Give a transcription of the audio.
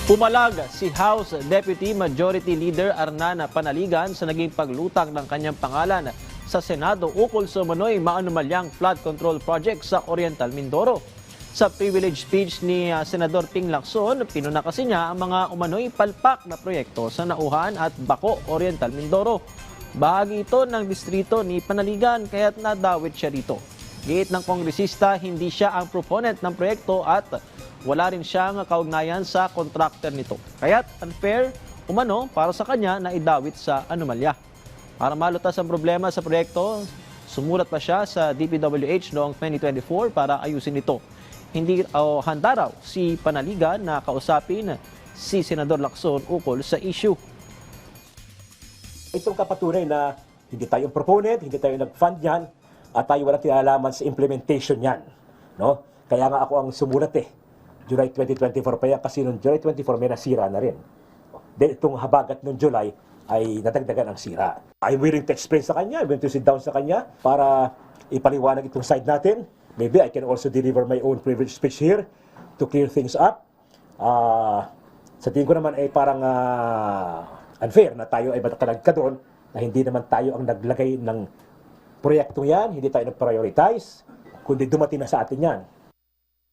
Pumalag si House Deputy Majority Leader Arnana Panaligan sa naging paglutang ng kanyang pangalan sa Senado ukol sa umano'y maanumalyang flood control project sa Oriental Mindoro. Sa privilege speech ni Senador Ping Lacson, pinuna kasi niya ang mga umano'y palpak na proyekto sa Nauhan at Baco, Oriental Mindoro. Bahagi ito ng distrito ni Panaligan kaya't nadawit siya rito. Giit ng kongresista, hindi siya ang proponent ng proyekto at wala rin siyang kaugnayan sa contractor nito. Kaya't unfair umano para sa kanya na idawit sa anomalya. Para malutas ang problema sa proyekto, sumulat pa siya sa DPWH noong 2024 para ayusin ito. Hindi handa raw si Panaligan na kausapin si Senador Lacson ukol sa issue. Itong kapatunay na hindi tayo proponent, hindi tayo nag-fund yan, at tayo walang kinalaman sa implementation yan. No? Kaya nga ako ang sumulat July 2024 pa yan kasi noong July 24 may nasira na rin. Then itong habagat noong July ay nadagdagan ang sira. I'm willing to explain sa kanya, I'm willing to sit down sa kanya para ipaliwanag itong side natin. Maybe I can also deliver my own privilege speech here to clear things up. Sa tingin ko naman ay parang unfair na tayo ay matakanag ka doon na hindi naman tayo ang naglagay ng proyektong yan, hindi tayo nag-prioritize, kundi dumating na sa atin yan.